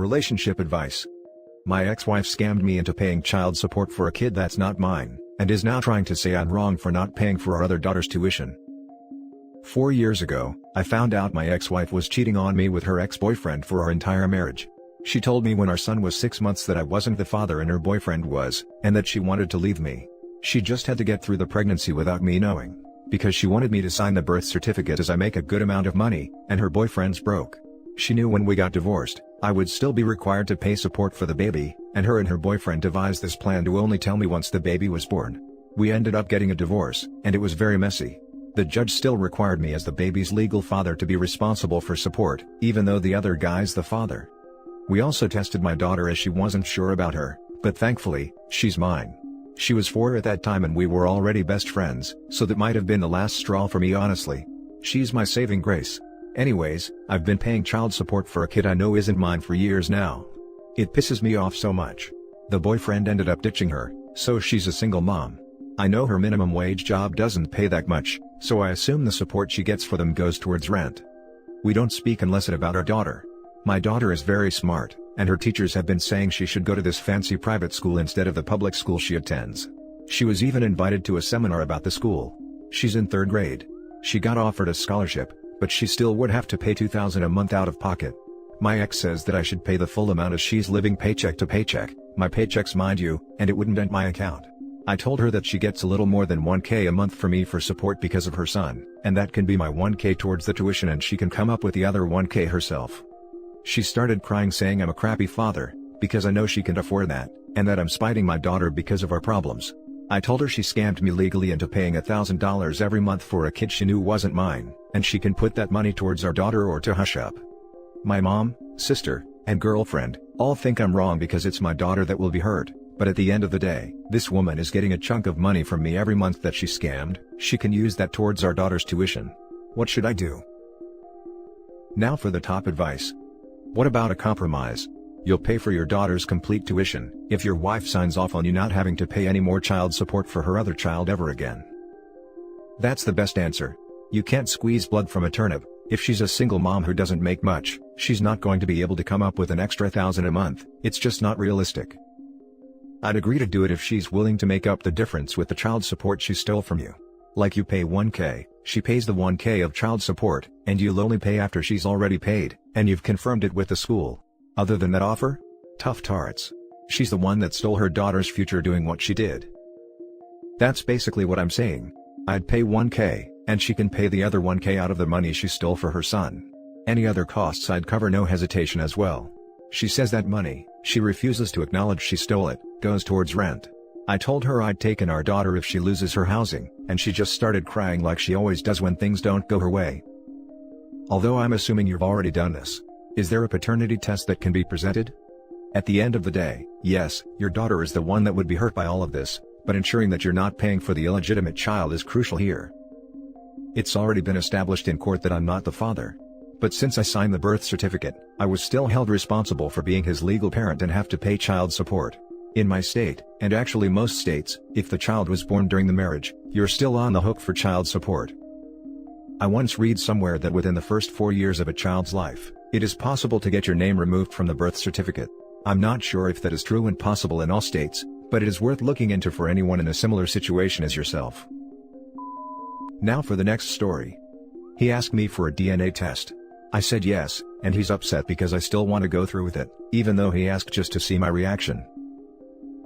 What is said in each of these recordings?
Relationship advice. My ex-wife scammed me into paying child support for a kid that's not mine, and is now trying to say I'm wrong for not paying for our other daughter's tuition. 4 years ago, I found out my ex-wife was cheating on me with her ex-boyfriend for our entire marriage. She told me when our son was 6 months that I wasn't the father and her boyfriend was, and that she wanted to leave me. She just had to get through the pregnancy without me knowing, because she wanted me to sign the birth certificate as I make a good amount of money, and her boyfriend's broke. She knew when we got divorced, I would still be required to pay support for the baby, and her boyfriend devised this plan to only tell me once the baby was born. We ended up getting a divorce, and it was very messy. The judge still required me as the baby's legal father to be responsible for support, even though the other guy's the father. We also tested my daughter as she wasn't sure about her, but thankfully, she's mine. She was 4 at that time and we were already best friends, so that might have been the last straw for me honestly. She's my saving grace. Anyways, I've been paying child support for a kid I know isn't mine for years now. It pisses me off so much. The boyfriend ended up ditching her, so she's a single mom. I know her minimum wage job doesn't pay that much, so I assume the support she gets for them goes towards rent. We don't speak unless it's about our daughter. My daughter is very smart, and her teachers have been saying she should go to this fancy private school instead of the public school she attends. She was even invited to a seminar about the school. She's in 3rd grade. She got offered a scholarship, but she still would have to pay $2,000 a month out of pocket. My ex says that I should pay the full amount as she's living paycheck to paycheck, my paychecks mind you, and it wouldn't dent my account. I told her that she gets a little more than $1,000 a month from me for support because of her son, and that can be my $1,000 towards the tuition and she can come up with the other $1,000 herself. She started crying saying I'm a crappy father, because I know she can't afford that, and that I'm spiting my daughter because of our problems. I told her she scammed me legally into paying $1,000 every month for a kid she knew wasn't mine, and she can put that money towards our daughter or to hush up. My mom, sister, and girlfriend all think I'm wrong because it's my daughter that will be hurt, but at the end of the day, this woman is getting a chunk of money from me every month that she scammed. She can use that towards our daughter's tuition. What should I do? Now for the top advice. What about a compromise? You'll pay for your daughter's complete tuition if your wife signs off on you not having to pay any more child support for her other child ever again. That's the best answer. You can't squeeze blood from a turnip. If she's a single mom who doesn't make much, she's not going to be able to come up with an extra $1,000 a month. It's just not realistic. I'd agree to do it if she's willing to make up the difference with the child support she stole from you. Like you pay $1,000, she pays the $1,000 of child support, and you'll only pay after she's already paid, and you've confirmed it with the school. Other than that offer? Tough tarts. She's the one that stole her daughter's future doing what she did. That's basically what I'm saying. I'd pay $1,000, and she can pay the other $1,000 out of the money she stole for her son. Any other costs I'd cover no hesitation as well. She says that money, she refuses to acknowledge she stole it, goes towards rent. I told her I'd taken our daughter if she loses her housing, and she just started crying like she always does when things don't go her way. Although I'm assuming you've already done this, is there a paternity test that can be presented? At the end of the day, yes, your daughter is the one that would be hurt by all of this, but ensuring that you're not paying for the illegitimate child is crucial here. It's already been established in court that I'm not the father. But since I signed the birth certificate, I was still held responsible for being his legal parent and have to pay child support. In my state, and actually most states, if the child was born during the marriage, you're still on the hook for child support. I once read somewhere that within the first 4 years of a child's life, it is possible to get your name removed from the birth certificate. I'm not sure if that is true and possible in all states, but it is worth looking into for anyone in a similar situation as yourself. Now for the next story. He asked me for a DNA test. I said yes, and he's upset because I still want to go through with it, even though he asked just to see my reaction.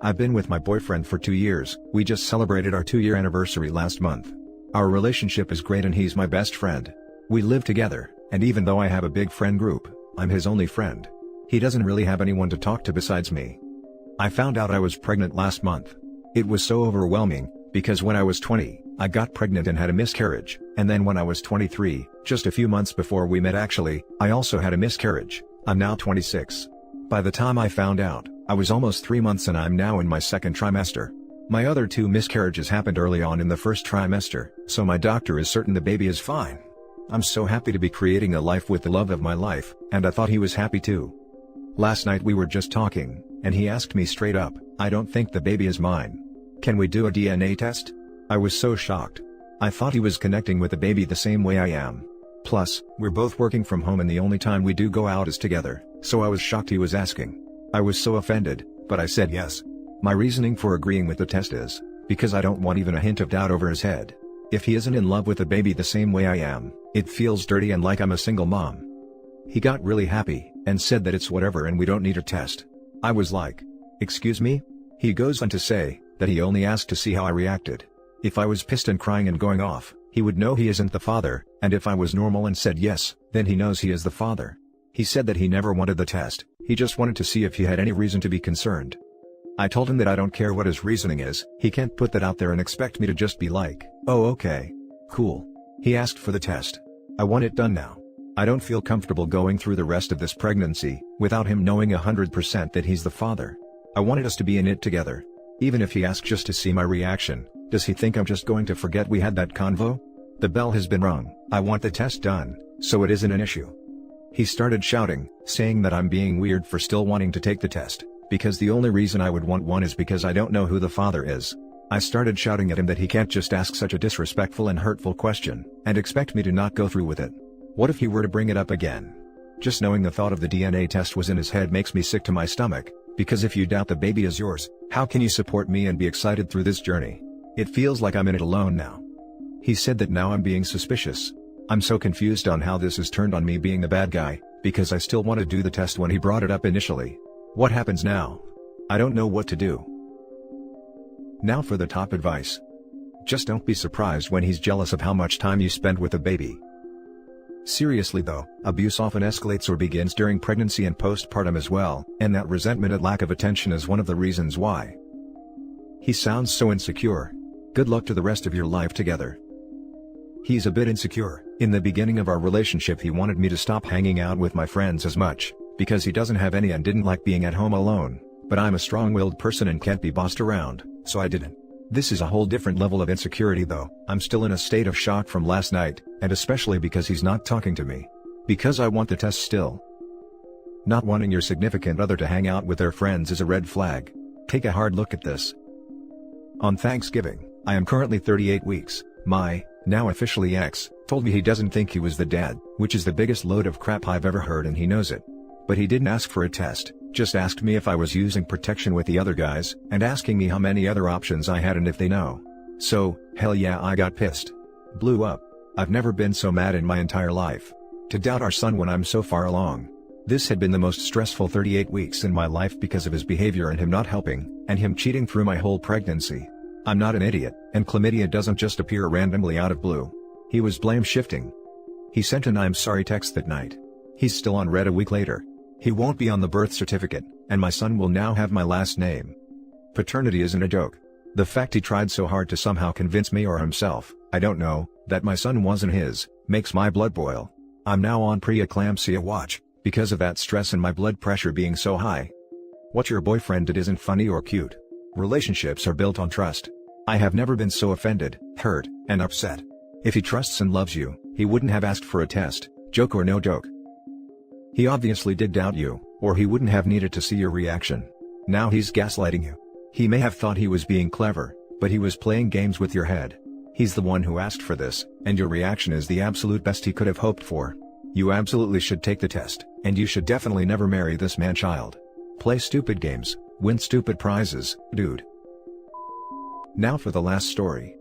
I've been with my boyfriend for 2 years, we just celebrated our 2-year anniversary last month. Our relationship is great and he's my best friend. We live together, and even though I have a big friend group, I'm his only friend. He doesn't really have anyone to talk to besides me. I found out I was pregnant last month. It was so overwhelming, because when I was 20, I got pregnant and had a miscarriage, and then when I was 23, just a few months before we met actually, I also had a miscarriage. I'm now 26. By the time I found out, I was almost 3 months and I'm now in my 2nd trimester. My other 2 miscarriages happened early on in the 1st trimester, so my doctor is certain the baby is fine. I'm so happy to be creating a life with the love of my life, and I thought he was happy too. Last night we were just talking, and he asked me straight up, I don't think the baby is mine. Can we do a DNA test? I was so shocked. I thought he was connecting with the baby the same way I am. Plus, we're both working from home and the only time we do go out is together, So I was shocked he was asking. I was so offended, but I said yes. My reasoning for agreeing with the test is, because I don't want even a hint of doubt over his head. If he isn't in love with the baby the same way I am, it feels dirty and like I'm a single mom. He got really happy, and said that it's whatever and we don't need a test. I was like, excuse me? He goes on to say, that he only asked to see how I reacted. If I was pissed and crying and going off, he would know he isn't the father, and if I was normal and said yes, then he knows he is the father. He said that he never wanted the test, he just wanted to see if he had any reason to be concerned. I told him that I don't care what his reasoning is, he can't put that out there and expect me to just be like, oh okay. Cool. He asked for the test. I want it done now. I don't feel comfortable going through the rest of this pregnancy, without him knowing 100% that he's the father. I wanted us to be in it together. Even if he asks just to see my reaction, does he think I'm just going to forget we had that convo? The bell has been rung, I want the test done, so it isn't an issue. He started shouting, saying that I'm being weird for still wanting to take the test, because the only reason I would want one is because I don't know who the father is. I started shouting at him that he can't just ask such a disrespectful and hurtful question, and expect me to not go through with it. What if he were to bring it up again? Just knowing the thought of the DNA test was in his head makes me sick to my stomach, because if you doubt the baby is yours, how can you support me and be excited through this journey? It feels like I'm in it alone now. He said that now I'm being suspicious. I'm so confused on how this has turned on me being the bad guy, because I still want to do the test when he brought it up initially. What happens now? I don't know what to do. Now for the top advice. Just don't be surprised when he's jealous of how much time you spend with the baby. Seriously though, abuse often escalates or begins during pregnancy and postpartum as well, and that resentment and lack of attention is one of the reasons why. He sounds so insecure. Good luck to the rest of your life together. He's a bit insecure. In the beginning of our relationship he wanted me to stop hanging out with my friends as much, because he doesn't have any and didn't like being at home alone, but I'm a strong-willed person and can't be bossed around, so I didn't. This is a whole different level of insecurity though. I'm still in a state of shock from last night, and especially because he's not talking to me. Because I want the test still. Not wanting your significant other to hang out with their friends is a red flag. Take a hard look at this. On Thanksgiving, I am currently 38 weeks, my, now officially ex, told me he doesn't think he was the dad, which is the biggest load of crap I've ever heard and he knows it. But he didn't ask for a test, just asked me if I was using protection with the other guys, and asking me how many other options I had and if they know. So, hell yeah, I got pissed. Blew up. I've never been so mad in my entire life. To doubt our son when I'm so far along. This had been the most stressful 38 weeks in my life because of his behavior and him not helping, and him cheating through my whole pregnancy. I'm not an idiot, and chlamydia doesn't just appear randomly out of blue. He was blame shifting. He sent an I'm sorry text that night. He's still on red a week later. He won't be on the birth certificate, and my son will now have my last name. Paternity isn't a joke. The fact he tried so hard to somehow convince me or himself, I don't know, that my son wasn't his, makes my blood boil. I'm now on pre-eclampsia watch, because of that stress and my blood pressure being so high. What your boyfriend did isn't funny or cute. Relationships are built on trust. I have never been so offended, hurt, and upset. If he trusts and loves you, he wouldn't have asked for a test, joke or no joke. He obviously did doubt you, or he wouldn't have needed to see your reaction. Now he's gaslighting you. He may have thought he was being clever, but he was playing games with your head. He's the one who asked for this, and your reaction is the absolute best he could have hoped for. You absolutely should take the test, and you should definitely never marry this man-child. Play stupid games, win stupid prizes, dude. Now for the last story.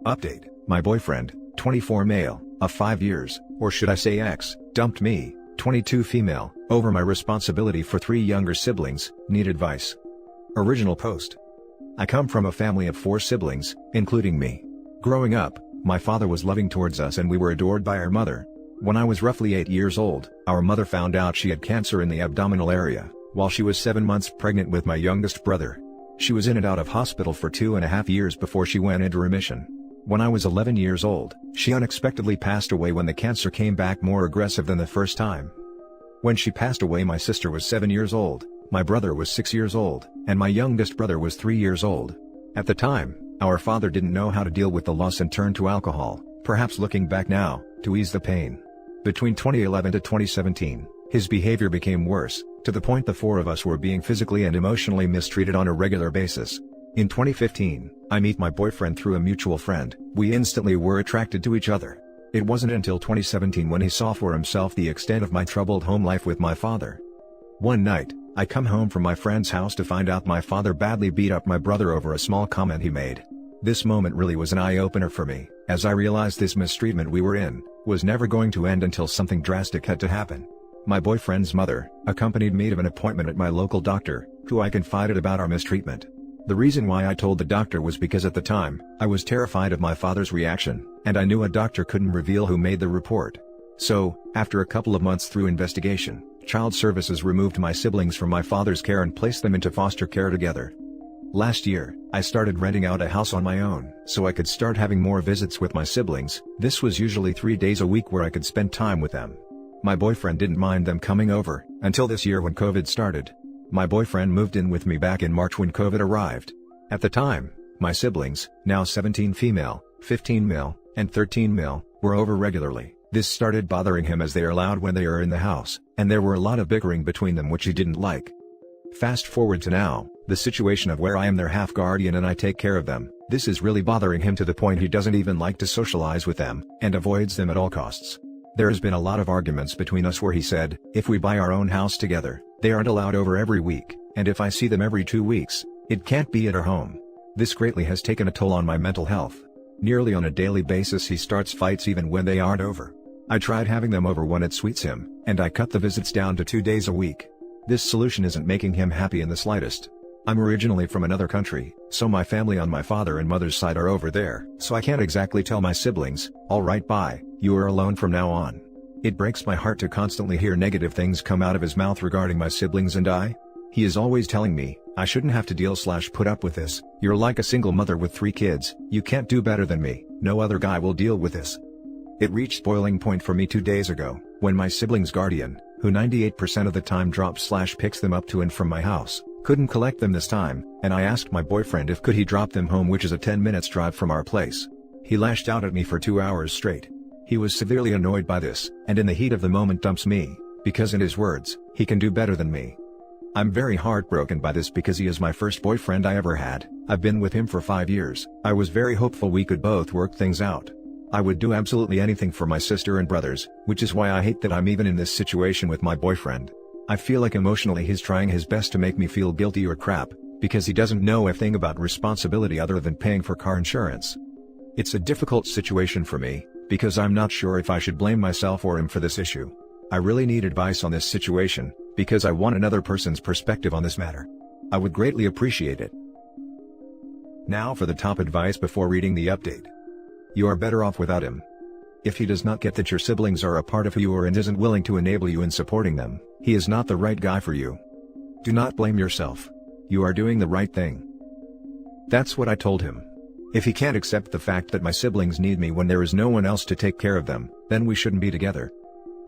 Update: my boyfriend, 24 male, of 5 years, or should I say ex, dumped me, 22 female, over my responsibility for 3 younger siblings, need advice. Original post. I come from a family of 4 siblings, including me. Growing up, my father was loving towards us and we were adored by our mother. When I was roughly 8 years old, our mother found out she had cancer in the abdominal area, while she was 7 months pregnant with my youngest brother. She was in and out of hospital for 2.5 years before she went into remission. When I was 11 years old, she unexpectedly passed away when the cancer came back more aggressive than the first time. When she passed away, my sister was 7 years old, my brother was 6 years old, and my youngest brother was 3 years old. At the time, our father didn't know how to deal with the loss and turned to alcohol, perhaps looking back now, to ease the pain. Between 2011 to 2017, his behavior became worse, to the point the 4 of us were being physically and emotionally mistreated on a regular basis. In 2015, I met my boyfriend through a mutual friend. We instantly were attracted to each other. It wasn't until 2017 when he saw for himself the extent of my troubled home life with my father. One night, I come home from my friend's house to find out my father badly beat up my brother over a small comment he made. This moment really was an eye-opener for me, as I realized this mistreatment we were in was never going to end until something drastic had to happen. My boyfriend's mother accompanied me to an appointment at my local doctor, who I confided about our mistreatment. The reason why I told the doctor was because at the time, I was terrified of my father's reaction, and I knew a doctor couldn't reveal who made the report. So, after a couple of months through investigation, Child Services removed my siblings from my father's care and placed them into foster care together. Last year, I started renting out a house on my own so I could start having more visits with my siblings. This was usually 3 days a week where I could spend time with them. My boyfriend didn't mind them coming over, until this year when COVID started. My boyfriend moved in with me back in March when COVID arrived. At the time, my siblings, now 17 female, 15 male, and 13 male, were over regularly. This started bothering him as they are loud when they are in the house, and there were a lot of bickering between them which he didn't like. Fast forward to now, the situation of where I am their half guardian and I take care of them. This is really bothering him to the point he doesn't even like to socialize with them, and avoids them at all costs. There has been a lot of arguments between us where he said, if we buy our own house together, they aren't allowed over every week, and if I see them every 2 weeks, it can't be at our home. This greatly has taken a toll on my mental health. Nearly on a daily basis he starts fights even when they aren't over. I tried having them over when it suits him, and I cut the visits down to 2 days a week. This solution isn't making him happy in the slightest. I'm originally from another country, so my family on my father and mother's side are over there, so I can't exactly tell my siblings, alright bye, you are alone from now on. It breaks my heart to constantly hear negative things come out of his mouth regarding my siblings and I. He is always telling me, I shouldn't have to deal/put up with this, you're like a single mother with 3 kids, you can't do better than me, no other guy will deal with this. It reached boiling point for me 2 days ago, when my siblings' guardian, who 98% of the time drops/picks them up to and from my house, couldn't collect them this time, and I asked my boyfriend if could he drop them home, which is a 10 minutes drive from our place. He lashed out at me for 2 hours straight. He was severely annoyed by this, and in the heat of the moment dumps me, because in his words, he can do better than me. I'm very heartbroken by this because he is my first boyfriend I ever had. I've been with him for 5 years. I was very hopeful we could both work things out. I would do absolutely anything for my sister and brothers, which is why I hate that I'm even in this situation with my boyfriend. I feel like emotionally he's trying his best to make me feel guilty or crap, because he doesn't know a thing about responsibility other than paying for car insurance. It's a difficult situation for me, because I'm not sure if I should blame myself or him for this issue. I really need advice on this situation, because I want another person's perspective on this matter. I would greatly appreciate it. Now for the top advice before reading the update. You are better off without him. If he does not get that your siblings are a part of who you are and isn't willing to enable you in supporting them, he is not the right guy for you. Do not blame yourself. You are doing the right thing. That's what I told him. If he can't accept the fact that my siblings need me when there is no one else to take care of them, then we shouldn't be together.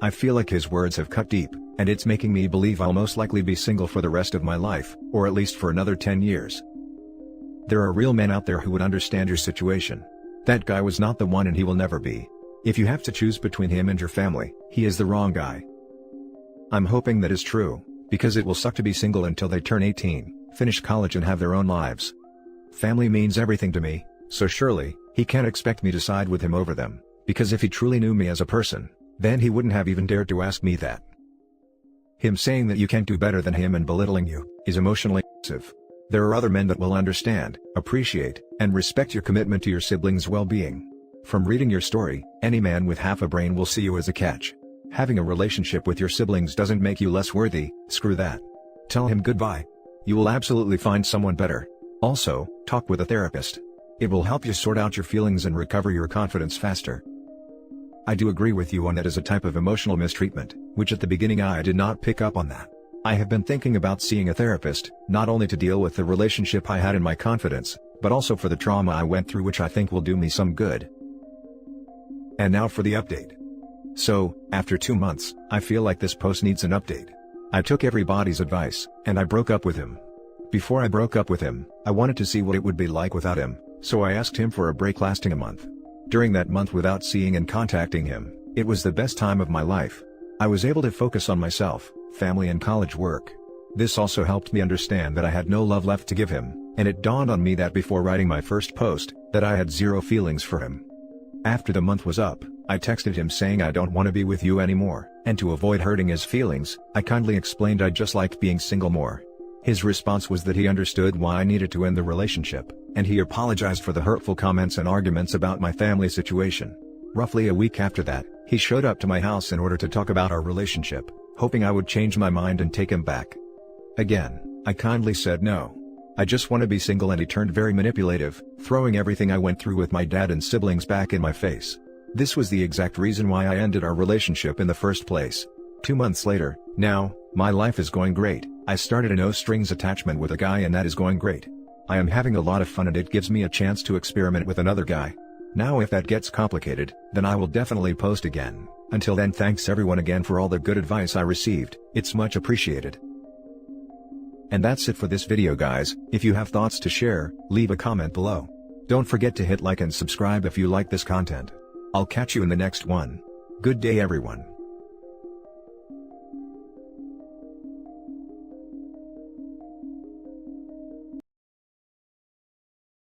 I feel like his words have cut deep, and it's making me believe I'll most likely be single for the rest of my life, or at least for another 10 years. There are real men out there who would understand your situation. That guy was not the one and he will never be. If you have to choose between him and your family, he is the wrong guy. I'm hoping that is true, because it will suck to be single until they turn 18, finish college and have their own lives. Family means everything to me, so surely, he can't expect me to side with him over them, because if he truly knew me as a person, then he wouldn't have even dared to ask me that. Him saying that you can't do better than him and belittling you, is emotionally abusive. There are other men that will understand, appreciate, and respect your commitment to your siblings' well-being. From reading your story, any man with half a brain will see you as a catch. Having a relationship with your siblings doesn't make you less worthy, screw that. Tell him goodbye. You will absolutely find someone better. Also, talk with a therapist. It will help you sort out your feelings and recover your confidence faster. I do agree with you on that as a type of emotional mistreatment, which at the beginning I did not pick up on that. I have been thinking about seeing a therapist, not only to deal with the relationship I had in my confidence, but also for the trauma I went through, which I think will do me some good. And now for the update. So, after 2 months, I feel like this post needs an update. I took everybody's advice, and I broke up with him. Before I broke up with him, I wanted to see what it would be like without him, so I asked him for a break lasting a month. During that month without seeing and contacting him, it was the best time of my life. I was able to focus on myself, family and college work. This also helped me understand that I had no love left to give him, and it dawned on me that before writing my first post, that I had zero feelings for him. After the month was up, I texted him saying I don't want to be with you anymore, and to avoid hurting his feelings, I kindly explained I just liked being single more. His response was that he understood why I needed to end the relationship, and he apologized for the hurtful comments and arguments about my family situation. Roughly a week after that, he showed up to my house in order to talk about our relationship, hoping I would change my mind and take him back. Again, I kindly said no. I just want to be single, and he turned very manipulative, throwing everything I went through with my dad and siblings back in my face. This was the exact reason why I ended our relationship in the first place. 2 months later, now, my life is going great. I started a no-strings attachment with a guy, and that is going great. I am having a lot of fun, and it gives me a chance to experiment with another guy. Now if that gets complicated, then I will definitely post again. Until then, thanks everyone again for all the good advice I received, it's much appreciated. And that's it for this video, guys. If you have thoughts to share, leave a comment below. Don't forget to hit like and subscribe if you like this content. I'll catch you in the next one. Good day everyone.